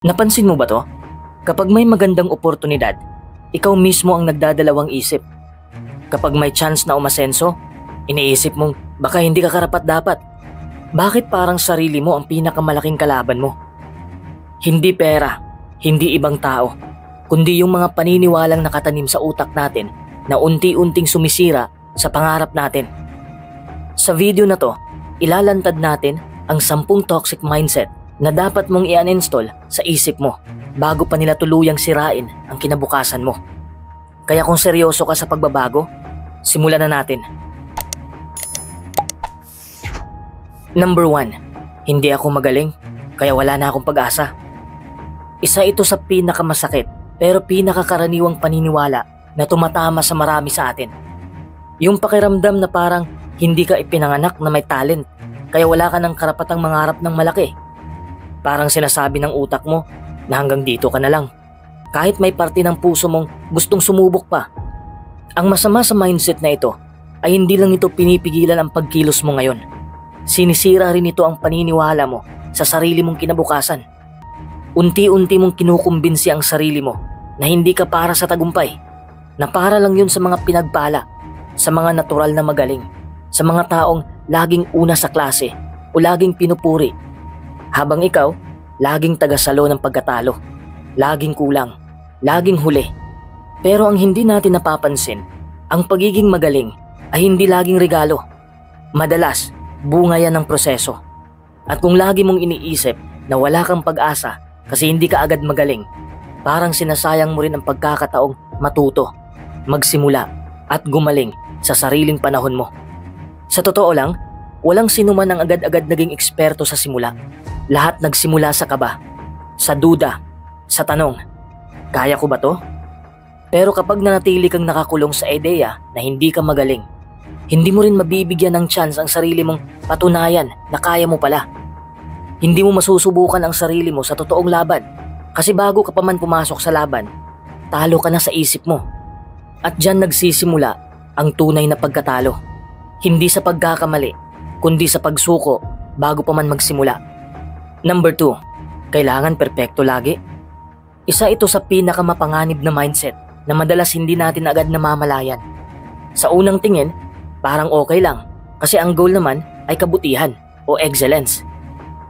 Napansin mo ba to? Kapag may magandang oportunidad, ikaw mismo ang nagdadalawang isip. Kapag may chance na umasenso, iniisip mong baka hindi ka karapat-dapat. Bakit parang sarili mo ang pinakamalaking kalaban mo? Hindi pera, hindi ibang tao, kundi yung mga paniniwalang nakatanim sa utak natin na unti-unting sumisira sa pangarap natin. Sa video na to, ilalantad natin ang 10 toxic mindset na dapat mong i-uninstall sa isip mo bago pa nila tuluyang sirain ang kinabukasan mo. Kaya kung seryoso ka sa pagbabago, simulan na natin. Number 1, hindi ako magaling, kaya wala na akong pag-asa. Isa ito sa pinakamasakit pero pinakakaraniwang paniniwala na tumatama sa marami sa atin. Yung pakiramdam na parang hindi ka ipinanganak na may talent, kaya wala ka ng karapatang mangarap ng malaki. Parang sinasabi ng utak mo na hanggang dito ka na lang, kahit may parte ng puso mong gustong sumubok pa. Ang masama sa mindset na ito ay hindi lang ito pinipigilan ang pagkilos mo ngayon. Sinisira rin ito ang paniniwala mo sa sarili mong kinabukasan. Unti-unti mong kinukumbinsi ang sarili mo na hindi ka para sa tagumpay, na para lang yun sa mga pinagpala, sa mga natural na magaling, sa mga taong laging una sa klase o laging pinupuri. Habang ikaw, laging tagasalo ng pagkatalo, laging kulang, laging huli. Pero ang hindi natin napapansin, ang pagiging magaling ay hindi laging regalo. Madalas, bunga yan ng proseso. At kung lagi mong iniisip na wala kang pag-asa kasi hindi ka agad magaling, parang sinasayang mo rin ang pagkakataong matuto, magsimula at gumaling sa sariling panahon mo. Sa totoo lang, walang sinuman ang agad-agad naging eksperto sa simula. Lahat nagsimula sa kaba, sa duda, sa tanong, kaya ko ba to? Pero kapag nanatili kang nakakulong sa ideya na hindi ka magaling, hindi mo rin mabibigyan ng chance ang sarili mong patunayan na kaya mo pala. Hindi mo masusubukan ang sarili mo sa totoong laban kasi bago ka pa man pumasok sa laban, talo ka na sa isip mo. At dyan nagsisimula ang tunay na pagkatalo. Hindi sa pagkakamali, kundi sa pagsuko bago pa man magsimula. Number 2, kailangan perpekto lagi. Isa ito sa pinakamapanganib na mindset na madalas hindi natin agad namamalayan. Sa unang tingin, parang okay lang kasi ang goal naman ay kabutihan o excellence.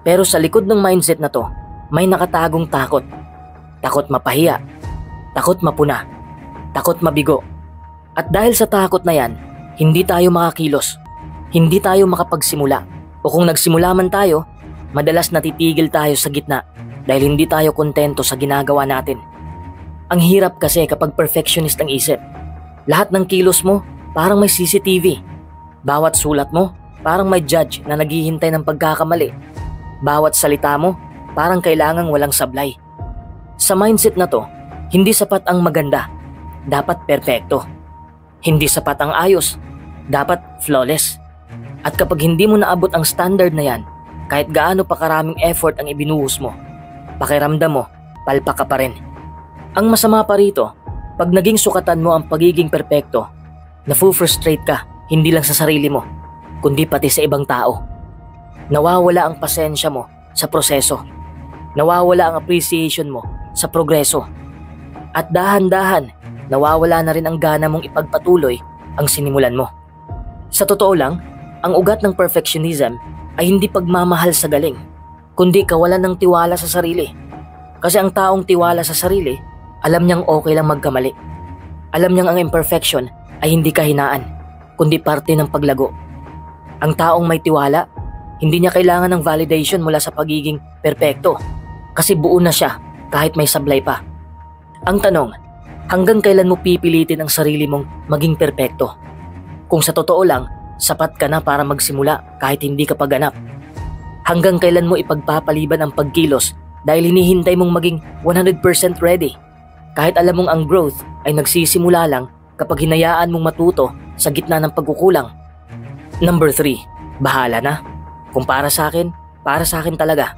Pero sa likod ng mindset na to, may nakatagong takot. Takot mapahiya, takot mapuna, takot mabigo. At dahil sa takot na yan, hindi tayo makakilos, hindi tayo makapagsimula. O kung nagsimula man tayo, madalas natitigil tayo sa gitna dahil hindi tayo kontento sa ginagawa natin. Ang hirap kasi kapag perfectionist ang isip. Lahat ng kilos mo parang may CCTV. Bawat sulat mo parang may judge na naghihintay ng pagkakamali. Bawat salita mo parang kailangang walang sablay. Sa mindset na to, hindi sapat ang maganda, dapat perpekto. Hindi sapat ang ayos, dapat flawless. At kapag hindi mo naabot ang standard na yan, kahit gaano pa karaming effort ang ibinuhos mo, pakiramdam mo, palpak ka pa rin. Ang masama pa rito, pag naging sukatan mo ang pagiging perpekto, nafu-frustrate ka hindi lang sa sarili mo, kundi pati sa ibang tao. Nawawala ang pasensya mo sa proseso. Nawawala ang appreciation mo sa progreso. At dahan-dahan, nawawala na rin ang gana mong ipagpatuloy ang sinimulan mo. Sa totoo lang, ang ugat ng perfectionism ay hindi pagmamahal sa galing, kundi kawalan ng tiwala sa sarili. Kasi ang taong tiwala sa sarili, alam niyang okay lang magkamali. Alam niyang ang imperfection ay hindi kahinaan, kundi parte ng paglago. Ang taong may tiwala, hindi niya kailangan ng validation mula sa pagiging perpekto kasi buo na siya kahit may sablay pa. Ang tanong, hanggang kailan mo pipilitin ang sarili mong maging perpekto? Kung sa totoo lang, sapat ka na para magsimula kahit hindi ka pa ganap. Hanggang kailan mo ipagpapaliban ang pagkilos dahil hinihintay mong maging 100% ready? Kahit alam mong ang growth ay nagsisimula lang kapag hinayaan mong matuto sa gitna ng pagkukulang. Number 3, bahala na. Kung para sa akin talaga.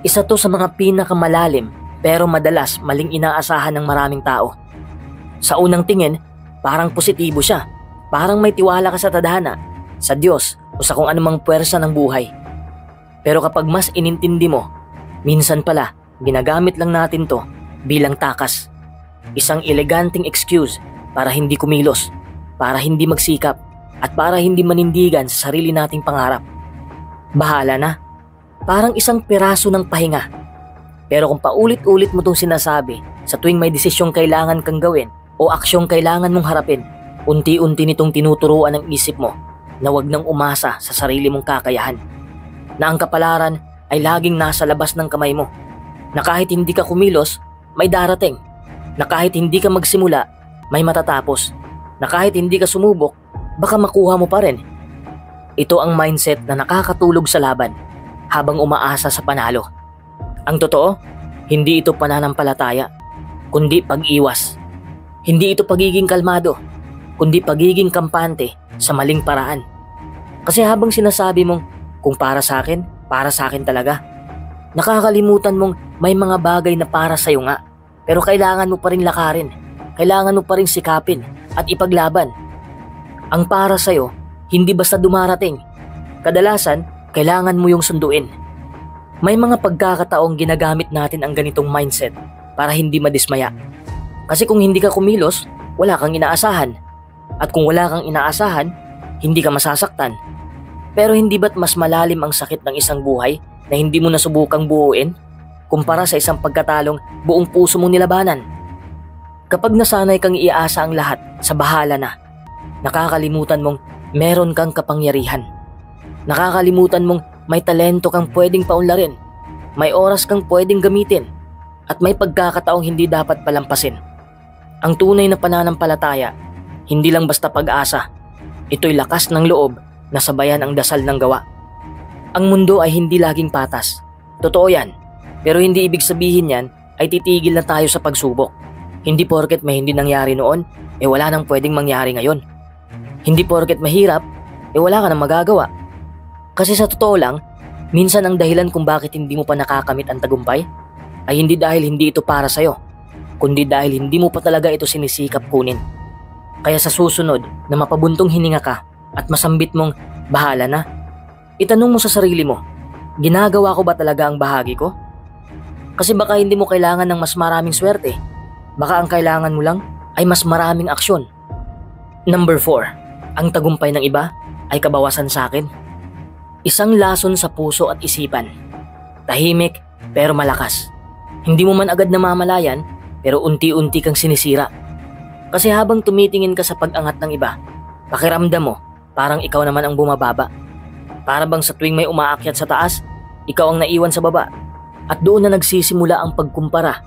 Isa to sa mga pinakamalalim pero madalas maling inaasahan ng maraming tao. Sa unang tingin, parang positibo siya. Parang may tiwala ka sa tadhana, sa Diyos o sa kung anumang puwersa ng buhay. Pero kapag mas inintindi mo, minsan pala ginagamit lang natin to bilang takas. Isang eleganteng excuse para hindi kumilos, para hindi magsikap, at para hindi manindigan sa sarili nating pangarap. Bahala na. Parang isang piraso ng pahinga. Pero kung paulit-ulit mo tong sinasabi sa tuwing may desisyong kailangan kang gawin o aksyong kailangan mong harapin, unti-unti nitong tinuturuan ang isip mo na wag nang umasa sa sarili mong kakayahan. Na ang kapalaran ay laging nasa labas ng kamay mo. Na kahit hindi ka kumilos, may darating. Na kahit hindi ka magsimula, may matatapos. Na kahit hindi ka sumubok, baka makuha mo pa rin. Ito ang mindset na nakakatulog sa laban habang umaasa sa panalo. Ang totoo, hindi ito pananampalataya, kundi pag-iwas. Hindi ito pagiging kalmado, kundi pagiging kampante sa maling paraan. Kasi habang sinasabi mong, kung para sa akin talaga, nakakalimutan mong may mga bagay na para sa'yo nga, pero kailangan mo pa rin lakarin, kailangan mo pa rin sikapin at ipaglaban. Ang para sa'yo, hindi basta dumarating. Kadalasan, kailangan mo yung sunduin. May mga pagkakataong ginagamit natin ang ganitong mindset para hindi madismaya. Kasi kung hindi ka kumilos, wala kang inaasahan. At kung wala kang inaasahan, hindi ka masasaktan. Pero hindi ba't mas malalim ang sakit ng isang buhay na hindi mo nasubukang buuin kumpara sa isang pagkatalong buong puso mong nilabanan? Kapag nasanay kang iasa ang lahat sa bahala na, nakakalimutan mong meron kang kapangyarihan. Nakakalimutan mong may talento kang pwedeng paunlarin, may oras kang pwedeng gamitin, at may pagkakataong hindi dapat palampasin. Ang tunay na pananampalataya, hindi lang basta pag-asa. Ito'y lakas ng loob na sabayan ang dasal ng gawa. Ang mundo ay hindi laging patas. Totoo yan. Pero hindi ibig sabihin yan ay titigil na tayo sa pagsubok. Hindi porket may hindi nangyari noon, wala nang pwedeng mangyari ngayon. Hindi porket mahirap, wala ka nang magagawa. Kasi sa totoo lang, minsan ang dahilan kung bakit hindi mo pa nakakamit ang tagumpay ay hindi dahil hindi ito para sa'yo, kundi dahil hindi mo pa talaga ito sinisikap kunin. Kaya sa susunod na mapabuntong hininga ka at masambit mong bahala na, itanong mo sa sarili mo, ginagawa ko ba talaga ang bahagi ko? Kasi baka hindi mo kailangan ng mas maraming swerte. Baka ang kailangan mo lang ay mas maraming aksyon. Number 4, ang tagumpay ng iba ay kabawasan sa akin. Isang lason sa puso at isipan. Tahimik pero malakas. Hindi mo man agad namamalayan pero unti-unti kang sinisira. Kasi habang tumitingin ka sa pag-angat ng iba, pakiramdam mo parang ikaw naman ang bumababa. Para bang sa tuwing may umaakyat sa taas, ikaw ang naiwan sa baba. At doon na nagsisimula ang pagkumpara,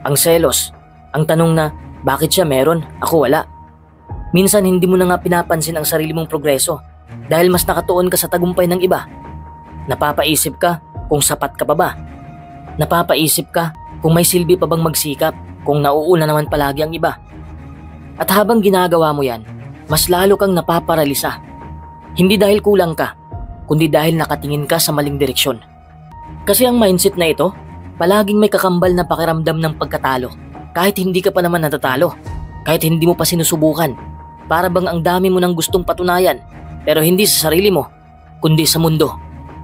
ang selos, ang tanong na bakit siya meron, ako wala. Minsan hindi mo na nga pinapansin ang sarili mong progreso dahil mas nakatuon ka sa tagumpay ng iba. Napapaisip ka kung sapat ka pa ba? Napapaisip ka kung may silbi pa bang magsikap kung nauuna naman palagi ang iba? At habang ginagawa mo yan, mas lalo kang napaparalisa. Hindi dahil kulang ka, kundi dahil nakatingin ka sa maling direksyon. Kasi ang mindset na ito, palaging may kakambal na pakiramdam ng pagkatalo. Kahit hindi ka pa naman natatalo, kahit hindi mo pa sinusubukan. Para bang ang dami mo nang gustong patunayan, pero hindi sa sarili mo, kundi sa mundo.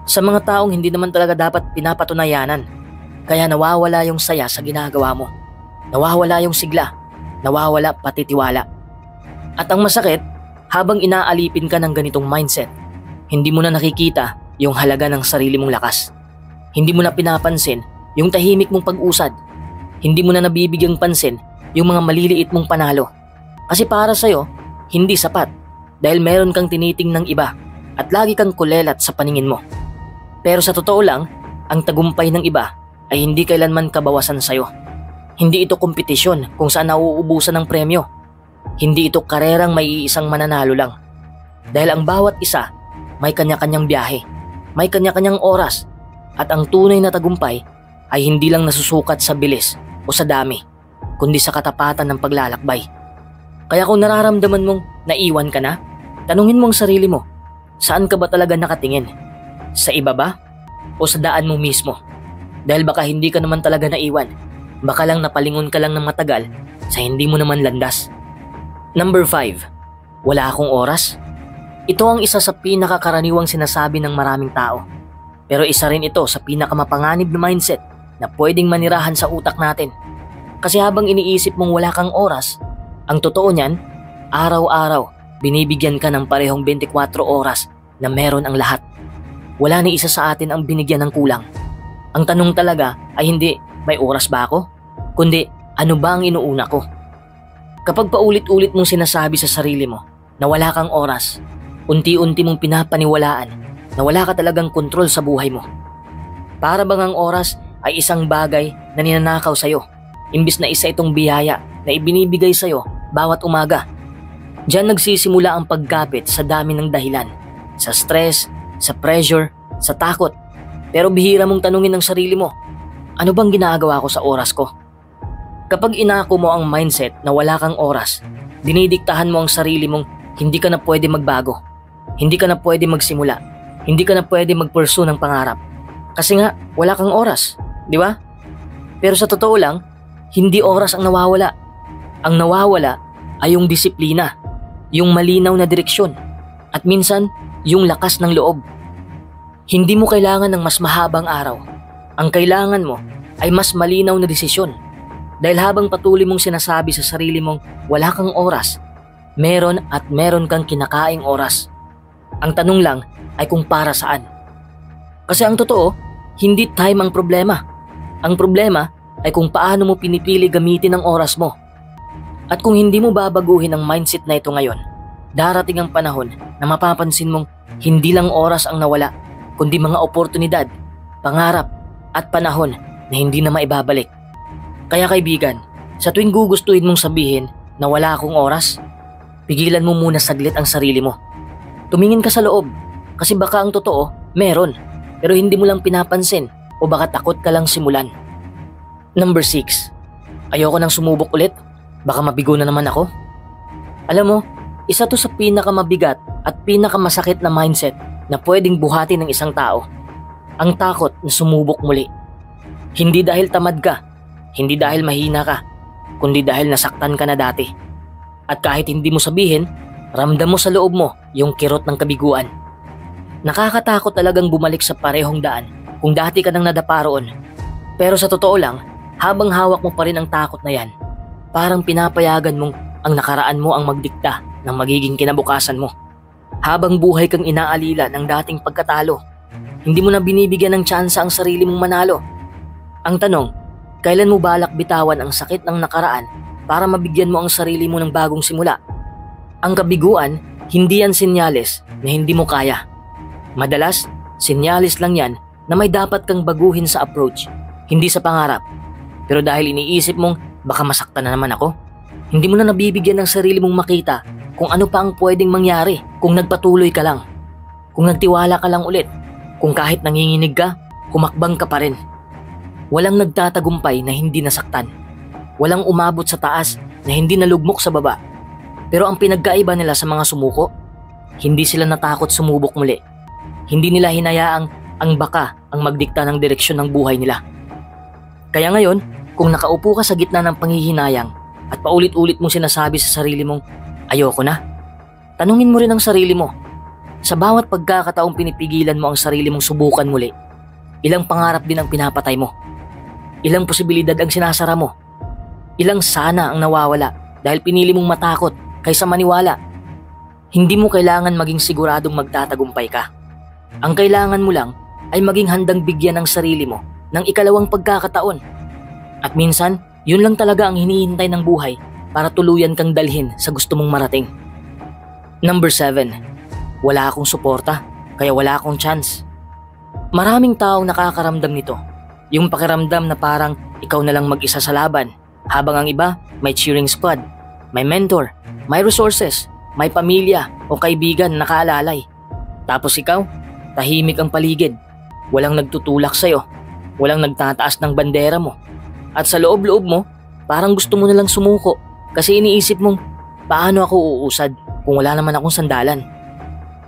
Sa mga taong hindi naman talaga dapat pinapatunayanan. Kaya nawawala yung saya sa ginagawa mo. Nawawala yung sigla. Nawawala pati tiwala. At ang masakit, habang inaalipin ka ng ganitong mindset, hindi mo na nakikita yung halaga ng sarili mong lakas. Hindi mo na pinapansin yung tahimik mong pag-usad. Hindi mo na nabibigyang pansin yung mga maliliit mong panalo. Kasi para sa'yo, hindi sapat dahil meron kang tinitingnang iba at lagi kang kulelat sa paningin mo. Pero sa totoo lang, ang tagumpay ng iba ay hindi kailanman kabawasan sa'yo. Hindi ito kompetisyon kung saan nauubusan ng premyo. Hindi ito karerang may iisang mananalo lang. Dahil ang bawat isa may kanya-kanyang biyahe, may kanya-kanyang oras, at ang tunay na tagumpay ay hindi lang nasusukat sa bilis o sa dami, kundi sa katapatan ng paglalakbay. Kaya kung nararamdaman mong naiwan ka na, tanungin mo ang sarili mo, saan ka ba talaga nakatingin? Sa iba ba? O sa daan mo mismo? Dahil baka hindi ka naman talaga naiwan, baka lang napalingon ka lang ng matagal sa hindi mo naman landas. Number 5, wala akong oras. Ito ang isa sa pinakakaraniwang sinasabi ng maraming tao. Pero isa rin ito sa pinakamapanganib na mindset na pwedeng manirahan sa utak natin. Kasi habang iniisip mong wala kang oras, ang totoo niyan, araw-araw binibigyan ka ng parehong 24 oras na meron ang lahat. Wala ni isa sa atin ang binigyan ng kulang. Ang tanong talaga ay hindi may oras ba ako, kundi ano ba ang inuuna ko? Kapag paulit-ulit mong sinasabi sa sarili mo na wala kang oras, unti-unti mong pinapaniwalaan na wala ka talagang kontrol sa buhay mo. Para bang ang oras ay isang bagay na ninanakaw sa'yo, imbis na isa itong biyaya na ibinibigay sa'yo bawat umaga. Diyan nagsisimula ang pagkapit sa dami ng dahilan, sa stress, sa pressure, sa takot. Pero bihira mong tanungin ang sarili mo, ano bang ginagawa ko sa oras ko? Kapag inako mo ang mindset na wala kang oras, dinidiktahan mo ang sarili mong hindi ka na pwede magbago, hindi ka na pwede magsimula, hindi ka na pwede mag-pursue ng pangarap. Kasi nga, wala kang oras, di ba? Pero sa totoo lang, hindi oras ang nawawala. Ang nawawala ay yung disiplina, yung malinaw na direksyon, at minsan, yung lakas ng loob. Hindi mo kailangan ng mas mahabang araw. Ang kailangan mo ay mas malinaw na desisyon. Dahil habang patuloy mong sinasabi sa sarili mong wala kang oras, meron at meron kang kinakaing oras. Ang tanong lang ay kung para saan. Kasi ang totoo, hindi time ang problema. Ang problema ay kung paano mo pinipili gamitin ang oras mo. At kung hindi mo babaguhin ang mindset na ito ngayon, darating ang panahon na mapapansin mong hindi lang oras ang nawala, kundi mga oportunidad, pangarap, at panahon na hindi na maibabalik. Kaya kaibigan, sa tuwing gugustuhin mong sabihin na wala akong oras, pigilan mo muna saglit ang sarili mo. Tumingin ka sa loob, kasi baka ang totoo, meron, pero hindi mo lang pinapansin o baka takot ka lang simulan. Number 6, ayoko nang sumubok ulit, baka mabigo na naman ako. Alam mo, isa to sa pinakamabigat at pinakamasakit na mindset na pwedeng buhatin ng isang tao. Ang takot na sumubok muli. Hindi dahil tamad ka, hindi dahil mahina ka, kundi dahil nasaktan ka na dati. At kahit hindi mo sabihin, ramdam mo sa loob mo yung kirot ng kabiguan. Nakakatakot talagang bumalik sa parehong daan kung dati ka nang nadapa roon. Pero sa totoo lang, habang hawak mo pa rin ang takot na yan, parang pinapayagan mong ang nakaraan mo ang magdikta ng magiging kinabukasan mo. Habang buhay kang inaalila ng dating pagkatalo, hindi mo na binibigyan ng tsansa ang sarili mong manalo. Ang tanong, kailan mo balak bitawan ang sakit ng nakaraan para mabigyan mo ang sarili mo ng bagong simula? Ang kabiguan, hindi yan senyales na hindi mo kaya. Madalas, senyales lang yan na may dapat kang baguhin sa approach, hindi sa pangarap. Pero dahil iniisip mong baka masaktan na naman ako, hindi mo na nabibigyan ng sarili mong makita kung ano pa ang pwedeng mangyari kung nagpatuloy ka lang. Kung nagtiwala ka lang ulit, kung kahit nanginginig ka, humakbang ka pa rin. Walang nagtatagumpay na hindi nasaktan. Walang umabot sa taas na hindi nalugmok sa baba. Pero ang pinagkaiba nila sa mga sumuko, hindi sila natakot sumubok muli. Hindi nila hinayaang ang baka ang magdikta ng direksyon ng buhay nila. Kaya ngayon, kung nakaupo ka sa gitna ng panghihinayang at paulit-ulit mong sinasabi sa sarili mong, ayoko na, tanungin mo rin ang sarili mo. Sa bawat pagkakataong pinipigilan mo ang sarili mong subukan muli, ilang pangarap din ang pinapatay mo. Ilang posibilidad ang sinasara mo. Ilang sana ang nawawala dahil pinili mong matakot kaysa maniwala. Hindi mo kailangan maging siguradong magtatagumpay ka. Ang kailangan mo lang ay maging handang bigyan ng sarili mo ng ikalawang pagkakataon. At minsan, yun lang talaga ang hinihintay ng buhay para tuluyan kang dalhin sa gusto mong marating. Number 7, wala akong suporta, kaya wala akong chance. Maraming taong nakakaramdam nito. Yung pakiramdam na parang ikaw na lang mag-isa sa laban, habang ang iba may cheering squad, may mentor, may resources, may pamilya o kaibigan na nakaalalay. Tapos ikaw, tahimik ang paligid, walang nagtutulak sa'yo, walang nagtataas ng bandera mo. At sa loob-loob mo, parang gusto mo na lang sumuko kasi iniisip mong, paano ako uusad kung wala naman akong sandalan?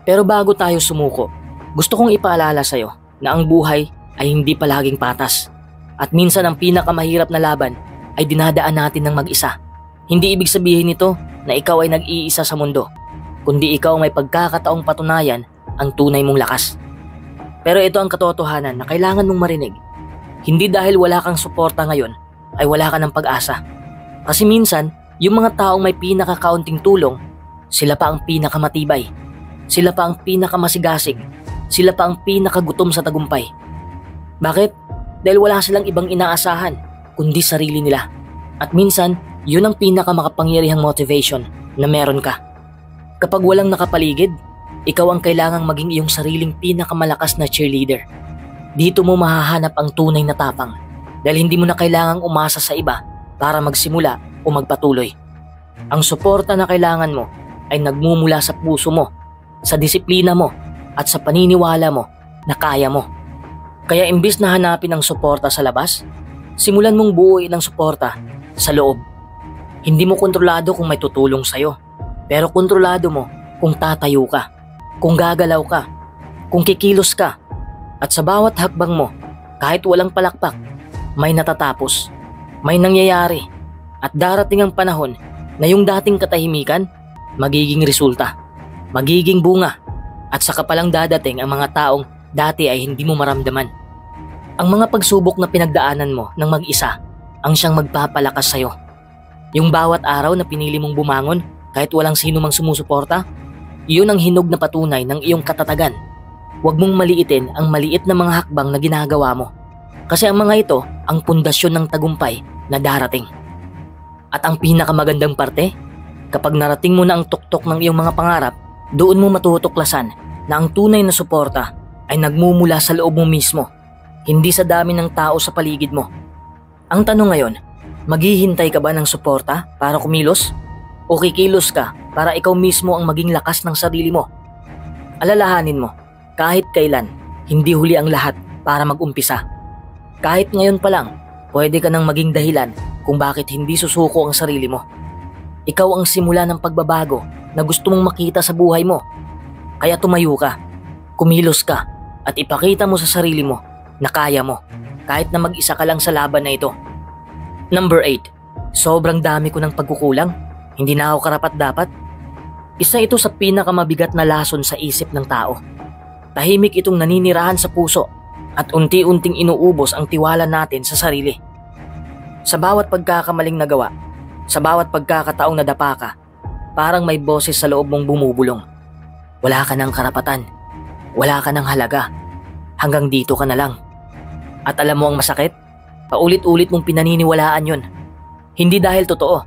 Pero bago tayo sumuko, gusto kong ipaalala sa'yo na ang buhay ay hindi palaging patas. At minsan ang pinakamahirap na laban ay dinadaan natin ng mag-isa. Hindi ibig sabihin nito na ikaw ay nag-iisa sa mundo, kundi ikaw may pagkakataong patunayan ang tunay mong lakas. Pero ito ang katotohanan na kailangan mong marinig. Hindi dahil wala kang suporta ngayon ay wala ka ng pag-asa. Kasi minsan, yung mga taong may pinakakaunting tulong, sila pa ang pinakamatibay. Sila pa ang pinakamasigasig. Sila pa ang pinakagutom sa tagumpay. Bakit? Dahil wala silang ibang inaasahan kundi sarili nila. At minsan, yun ang pinakamakapangyarihang motivation na meron ka. Kapag walang nakapaligid, ikaw ang kailangang maging iyong sariling pinakamalakas na cheerleader. Dito mo mahahanap ang tunay na tapang dahil hindi mo na kailangang umasa sa iba para magsimula o magpatuloy. Ang suporta na kailangan mo ay nagmumula sa puso mo, sa disiplina mo at sa paniniwala mo na kaya mo. Kaya imbis na hanapin ang suporta sa labas, simulan mong buuin ang suporta sa loob. Hindi mo kontrolado kung may tutulong sa'yo, pero kontrolado mo kung tatayo ka, kung gagalaw ka, kung kikilos ka. At sa bawat hakbang mo, kahit walang palakpak, may natatapos, may nangyayari, at darating ang panahon na yung dating katahimikan, magiging resulta, magiging bunga, at saka palang dadating ang mga taong dati ay hindi mo maramdaman. Ang mga pagsubok na pinagdaanan mo ng mag-isa ang siyang magpapalakas sa'yo. Yung bawat araw na pinili mong bumangon kahit walang sino mang sumusuporta, iyon ang hinog na patunay ng iyong katatagan. Huwag mong maliitin ang maliit na mga hakbang na ginagawa mo. Kasi ang mga ito ang pundasyon ng tagumpay na darating. At ang pinakamagandang parte, kapag narating mo na ang tuktok ng iyong mga pangarap, doon mo matutuklasan na ang tunay na suporta ay nagmumula sa loob mo mismo, hindi sa dami ng tao sa paligid mo. Ang tanong ngayon, maghihintay ka ba ng suporta para kumilos? O kikilos ka para ikaw mismo ang maging lakas ng sarili mo? Alalahanin mo, kahit kailan, hindi huli ang lahat para mag-umpisa. Kahit ngayon pa lang, pwede ka nang maging dahilan kung bakit hindi susuko ang sarili mo. Ikaw ang simula ng pagbabago na gusto mong makita sa buhay mo. Kaya tumayo ka, kumilos ka, at ipakita mo sa sarili mo na kaya mo, kahit na mag-isa ka lang sa laban na ito. Number 8. Sobrang dami ko ng pagkukulang, hindi na ako karapat-dapat. Isa ito sa pinakamabigat na lason sa isip ng tao. Tahimik itong naninirahan sa puso at unti-unting inuubos ang tiwala natin sa sarili. Sa bawat pagkakamaling nagawa, sa bawat pagkakataong nadapa ka, parang may boses sa loob mong bumubulong. Wala ka ng karapatan, wala ka ng halaga, hanggang dito ka na lang. At alam mo ang masakit? Paulit-ulit mong pinaniniwalaan yon. Hindi dahil totoo,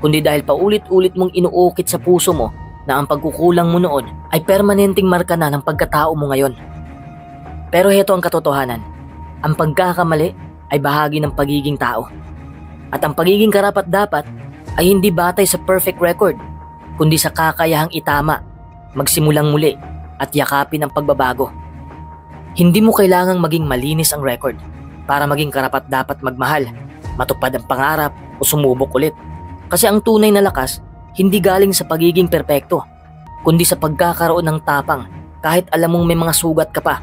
kundi dahil paulit-ulit mong inuukit sa puso mo na ang pagkukulang mo noon ay permanenteng marka na ng pagkatao mo ngayon. Pero heto ang katotohanan, ang pagkakamali ay bahagi ng pagiging tao. At ang pagiging karapat-dapat ay hindi batay sa perfect record, kundi sa kakayahang itama, magsimulang muli at yakapin ang pagbabago. Hindi mo kailangang maging malinis ang record para maging karapat-dapat magmahal, matupad ang pangarap o sumubok ulit. Kasi ang tunay na lakas hindi galing sa pagiging perpekto, kundi sa pagkakaroon ng tapang kahit alam mong may mga sugat ka pa.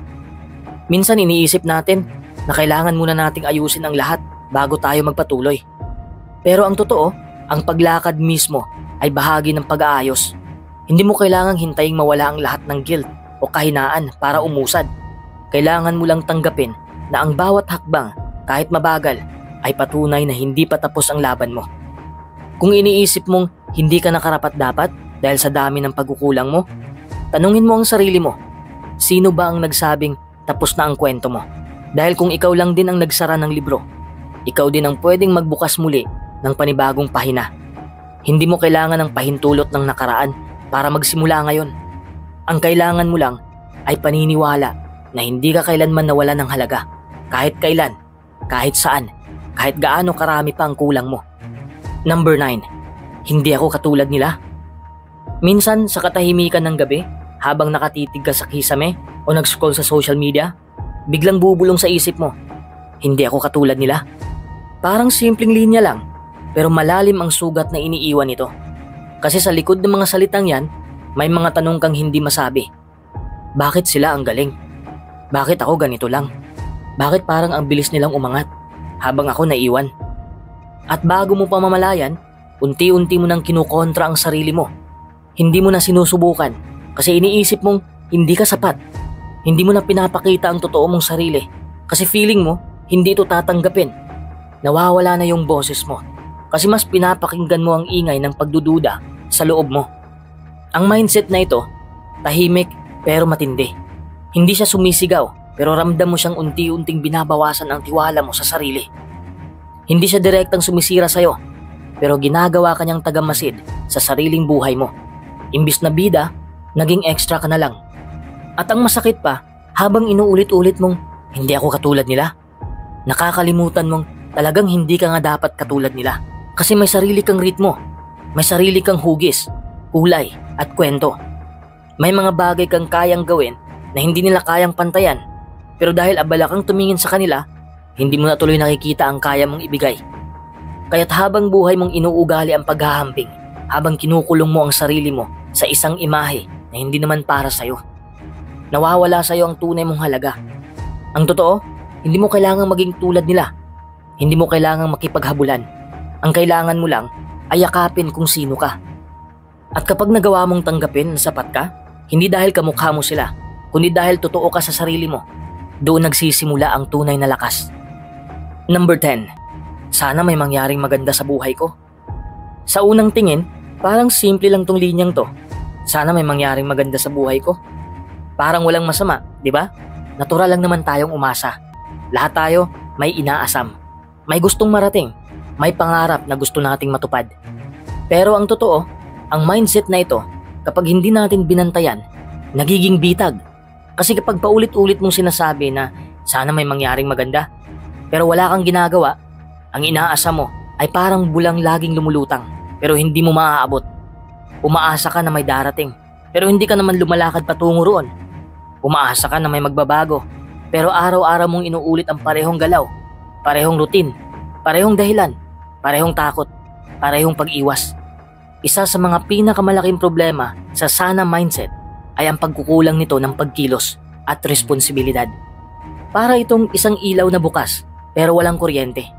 Minsan iniisip natin na kailangan muna nating ayusin ang lahat bago tayo magpatuloy. Pero ang totoo, ang paglakad mismo ay bahagi ng pag-aayos. Hindi mo kailangang hintaying mawala ang lahat ng guilt o kahinaan para umusad. Kailangan mo lang tanggapin na ang bawat hakbang, kahit mabagal, ay patunay na hindi pa tapos ang laban mo. Kung iniisip mong hindi ka nakarapat-dapat dahil sa dami ng pagkukulang mo, tanungin mo ang sarili mo, sino ba ang nagsabing tapos na ang kwento mo? Dahil kung ikaw lang din ang nagsara ng libro, ikaw din ang pwedeng magbukas muli ng panibagong pahina. Hindi mo kailangan ng pahintulot ng nakaraan para magsimula ngayon. Ang kailangan mo lang ay paniniwala na hindi ka kailanman nawala ng halaga, kahit kailan, kahit saan, kahit gaano karami pa ang kulang mo. Number 9. Hindi ako katulad nila. Minsan sa katahimikan ng gabi, habang nakatitig ka sa kisame o nag-scroll sa social media, biglang bubulong sa isip mo, hindi ako katulad nila. Parang simpleng linya lang, pero malalim ang sugat na iniiwan nito. Kasi sa likod ng mga salitang yan, may mga tanong kang hindi masabi. Bakit sila ang galing? Bakit ako ganito lang? Bakit parang ang bilis nilang umangat habang ako naiwan? At bago mo pa mamalayan, unti-unti mo nang kinukontra ang sarili mo. Hindi mo na sinusubukan kasi iniisip mong hindi ka sapat. Hindi mo na pinapakita ang totoo mong sarili kasi feeling mo hindi ito tatanggapin. Nawawala na yung boses mo kasi mas pinapakinggan mo ang ingay ng pagdududa sa loob mo. Ang mindset na ito, tahimik pero matindi. Hindi siya sumisigaw pero ramdam mo siyang unti-unting binabawasan ang tiwala mo sa sarili. Hindi siya direktang sumisira sa'yo pero ginagawa kanyang tagamasid sa sariling buhay mo. Imbis na bida, naging extra ka na lang. At ang masakit pa, habang inuulit-ulit mong hindi ako katulad nila, nakakalimutan mong talagang hindi ka nga dapat katulad nila. Kasi may sarili kang ritmo, may sarili kang hugis, kulay at kwento. May mga bagay kang kayang gawin na hindi nila kayang pantayan, pero dahil abala kang tumingin sa kanila, hindi mo na tuloy nakikita ang kaya mong ibigay. Kaya't habang buhay mong inuugali ang paghahambing, habang kinukulong mo ang sarili mo sa isang imahe na hindi naman para sa'yo, nawawala sa'yo ang tunay mong halaga. Ang totoo, hindi mo kailangang maging tulad nila. Hindi mo kailangang makipaghabulan. Ang kailangan mo lang ay yakapin kung sino ka. At kapag nagawa mong tanggapin na sapat ka, hindi dahil kamukha mo sila, kundi dahil totoo ka sa sarili mo, doon nagsisimula ang tunay na lakas. Number 10. Sana may mangyaring maganda sa buhay ko. Sa unang tingin, parang simple lang tong linyang to. Sana may mangyaring maganda sa buhay ko. Parang walang masama, di ba? Natural lang naman tayong umasa. Lahat tayo may inaasam. May gustong marating. May pangarap na gusto nating matupad. Pero ang totoo, ang mindset na ito, kapag hindi natin binantayan, nagiging bitag. Kasi kapag paulit-ulit mong sinasabi na sana may mangyaring maganda, pero wala kang ginagawa, ang inaasam mo ay parang bulang laging lumulutang pero hindi mo maaabot. Umaasa ka na may darating pero hindi ka naman lumalakad patungo roon. Umaasa ka na may magbabago pero araw-araw mong inuulit ang parehong galaw, parehong routine, parehong dahilan, parehong takot, parehong pag-iwas. Isa sa mga pinakamalaking problema sa sana mindset ay ang pagkukulang nito ng pagkilos at responsibilidad. Para itong isang ilaw na bukas pero walang kuryente.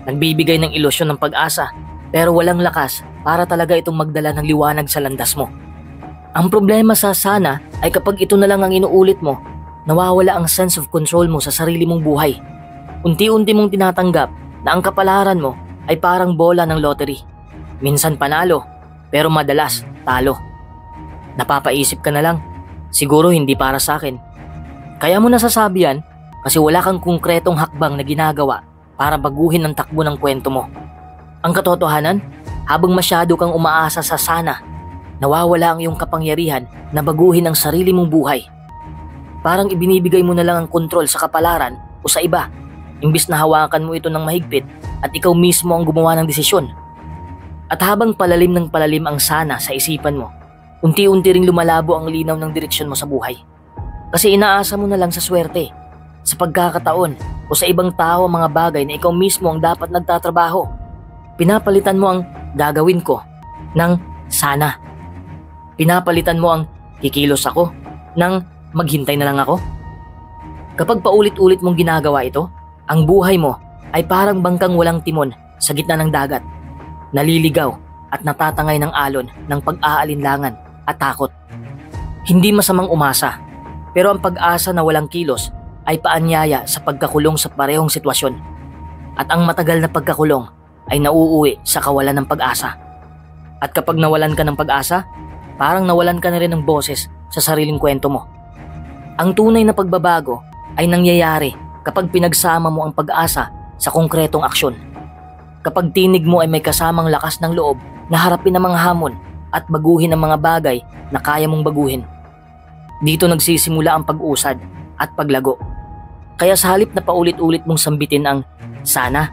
Nagbibigay ng ilusyon ng pag-asa pero walang lakas para talaga itong magdala ng liwanag sa landas mo. Ang problema sa sana ay kapag ito na lang ang inuulit mo, nawawala ang sense of control mo sa sarili mong buhay. Unti-unti mong tinatanggap na ang kapalaran mo ay parang bola ng lottery. Minsan panalo, pero madalas talo. Napapaisip ka na lang, siguro hindi para sa akin. Kaya mo nasasabi yan kasi wala kang konkretong hakbang na ginagawa para baguhin ang takbo ng kwento mo. Ang katotohanan, habang masyado kang umaasa sa sana, nawawala ang iyong kapangyarihan na baguhin ang sarili mong buhay. Parang ibinibigay mo na lang ang kontrol sa kapalaran o sa iba, imbis na hawakan mo ito ng mahigpit at ikaw mismo ang gumawa ng desisyon. At habang palalim ng palalim ang sana sa isipan mo, unti-unti ring lumalabo ang linaw ng direksyon mo sa buhay. Kasi inaasa mo na lang sa swerte, sa pagkakataon o sa ibang tao ang mga bagay na ikaw mismo ang dapat nagtatrabaho. Pinapalitan mo ang gagawin ko ng sana. Pinapalitan mo ang kikilos ako ng maghintay na lang ako. Kapag paulit-ulit mong ginagawa ito, ang buhay mo ay parang bangkang walang timon sa gitna ng dagat. Naliligaw at natatangay ng alon ng pag-aalinlangan at takot. Hindi masamang umasa, pero ang pag-asa na walang kilos ay paanyaya sa pagkakulong sa parehong sitwasyon. At ang matagal na pagkakulong ay nauuwi sa kawalan ng pag-asa. At kapag nawalan ka ng pag-asa, parang nawalan ka na rin ng boses sa sariling kwento mo. Ang tunay na pagbabago ay nangyayari kapag pinagsama mo ang pag-asa sa konkretong aksyon. Kapag tinig mo ay may kasamang lakas ng loob na harapin ang mga hamon at baguhin ang mga bagay na kaya mong baguhin. Dito nagsisimula ang pag-usad at paglago. Kaya sa halip na paulit-ulit mong sambitin ang sana,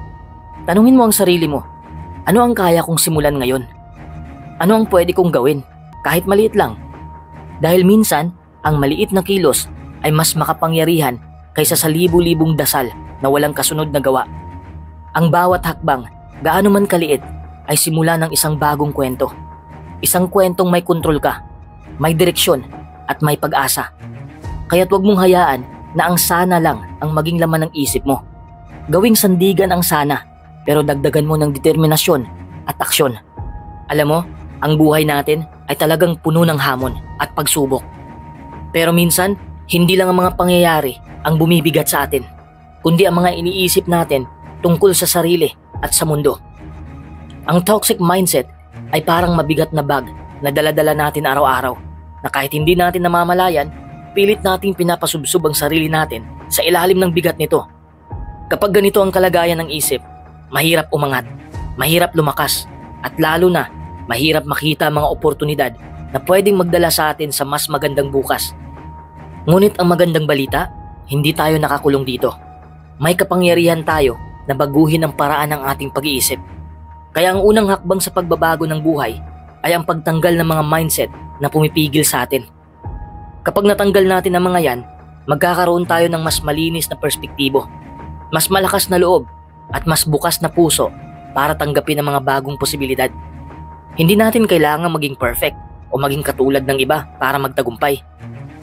tanungin mo ang sarili mo, ano ang kaya kong simulan ngayon? Ano ang pwede kong gawin, kahit maliit lang? Dahil minsan, ang maliit na kilos ay mas makapangyarihan kaysa sa libu-libong dasal na walang kasunod na gawa. Ang bawat hakbang, gaano man kaliit, ay simula ng isang bagong kwento. Isang kwentong may kontrol ka, may direksyon, at may pag-asa. Kaya't huwag mong hayaan na ang sana lang ang maging laman ng isip mo. Gawing sandigan ang sana, pero dagdagan mo ng determinasyon at aksyon. Alam mo, ang buhay natin ay talagang puno ng hamon at pagsubok. Pero minsan, hindi lang ang mga pangyayari ang bumibigat sa atin. kundi ang mga iniisip natin tungkol sa sarili at sa mundo. Ang toxic mindset ay parang mabigat na bag na dala-dala natin araw-araw na kahit hindi natin namamalayan, pilit nating pinapasubsob ang sarili natin sa ilalim ng bigat nito. Kapag ganito ang kalagayan ng isip, mahirap umangat, mahirap lumakas, at lalo na mahirap makita ang mga oportunidad na pwedeng magdala sa atin sa mas magandang bukas. Ngunit ang magandang balita, hindi tayo nakakulong dito. May kapangyarihan tayo na baguhin ang paraan ng ating pag-iisip. Kaya ang unang hakbang sa pagbabago ng buhay ay ang pagtanggal ng mga mindset na pumipigil sa atin. Kapag natanggal natin ang mga yan, magkakaroon tayo ng mas malinis na perspektibo, mas malakas na loob at mas bukas na puso para tanggapin ang mga bagong posibilidad. Hindi natin kailangan maging perfect o maging katulad ng iba para magtagumpay.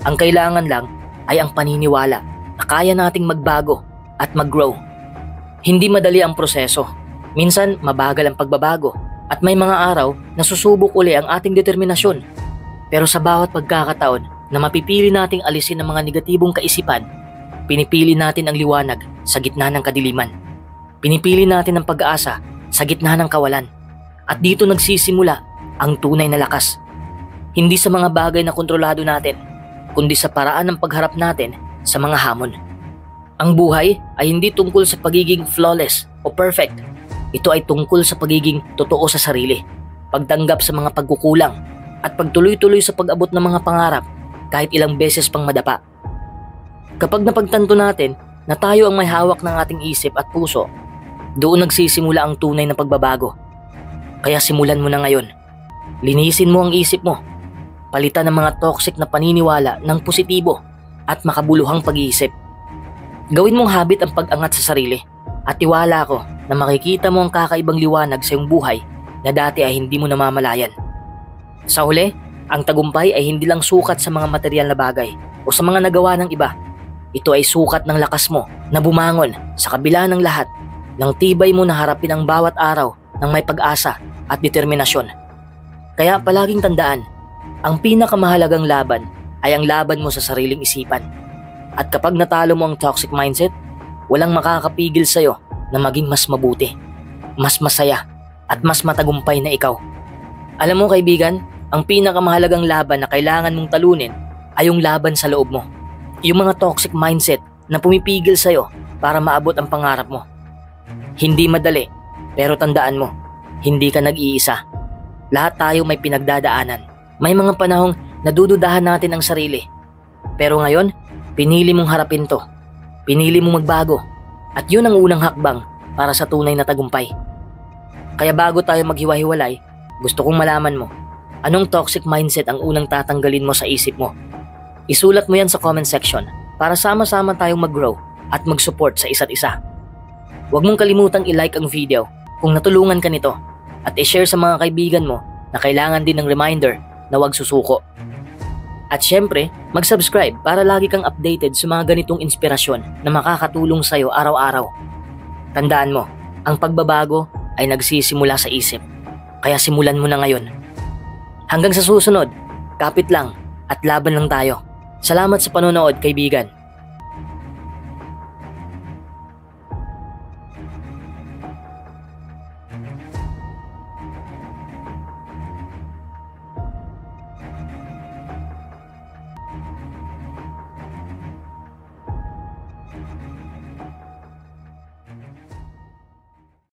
Ang kailangan lang ay ang paniniwala na kaya nating magbago at mag-grow. Hindi madali ang proseso. Minsan mabagal ang pagbabago at may mga araw na susubok uli ang ating determinasyon. Pero sa bawat pagkakataon na mapipili nating alisin ang mga negatibong kaisipan, pinipili natin ang liwanag sa gitna ng kadiliman. Pinipili natin ang pag-asa sa gitna ng kawalan. At dito nagsisimula ang tunay na lakas. Hindi sa mga bagay na kontrolado natin, kundi sa paraan ng pagharap natin sa mga hamon. Ang buhay ay hindi tungkol sa pagiging flawless o perfect. Ito ay tungkol sa pagiging totoo sa sarili, pagtanggap sa mga pagkukulang, at pagtuloy-tuloy sa pag-abot ng mga pangarap kahit ilang beses pang madapa. Kapag napagtanto natin na tayo ang may hawak ng ating isip at puso, doon nagsisimula ang tunay na pagbabago. Kaya simulan mo na ngayon. Linisin mo ang isip mo. Palitan ng mga toxic na paniniwala ng positibo at makabuluhang pag-iisip. Gawin mong habit ang pag-angat sa sarili at tiwala ko na makikita mo ang kakaibang liwanag sa iyong buhay na dati ay hindi mo namamalayan. Sa huli, ang tagumpay ay hindi lang sukat sa mga material na bagay o sa mga nagawa ng iba. Ito ay sukat ng lakas mo na bumangon sa kabila ng lahat, ng tibay mo na harapin ang bawat araw ng may pag-asa at determinasyon. Kaya palaging tandaan, ang pinakamahalagang laban ay ang laban mo sa sariling isipan. At kapag natalo mo ang toxic mindset, walang makakapigil sa'yo na maging mas mabuti, mas masaya, at mas matagumpay na ikaw. Alam mo kaibigan, ang pinakamahalagang laban na kailangan mong talunin ay yung laban sa loob mo. Yung mga toxic mindset na pumipigil sa'yo para maabot ang pangarap mo. Hindi madali, pero tandaan mo, hindi ka nag-iisa. Lahat tayo may pinagdadaanan. May mga panahong nadududahan natin ang sarili. Pero ngayon, pinili mong harapin to. Pinili mong magbago. At yun ang unang hakbang para sa tunay na tagumpay. Kaya bago tayo maghiwa-hiwalay, gusto kong malaman mo, anong toxic mindset ang unang tatanggalin mo sa isip mo? Isulat mo yan sa comment section para sama-sama tayong mag-grow at mag-support sa isa't isa. Huwag mong kalimutang i-like ang video kung natulungan ka nito at i-share sa mga kaibigan mo na kailangan din ng reminder na huwag susuko. At syempre, mag-subscribe para lagi kang updated sa mga ganitong inspirasyon na makakatulong sa'yo araw-araw. Tandaan mo, ang pagbabago ay nagsisimula sa isip. Kaya simulan mo na ngayon. Hanggang sa susunod, kapit lang at laban lang tayo. Salamat sa panonood, kaibigan.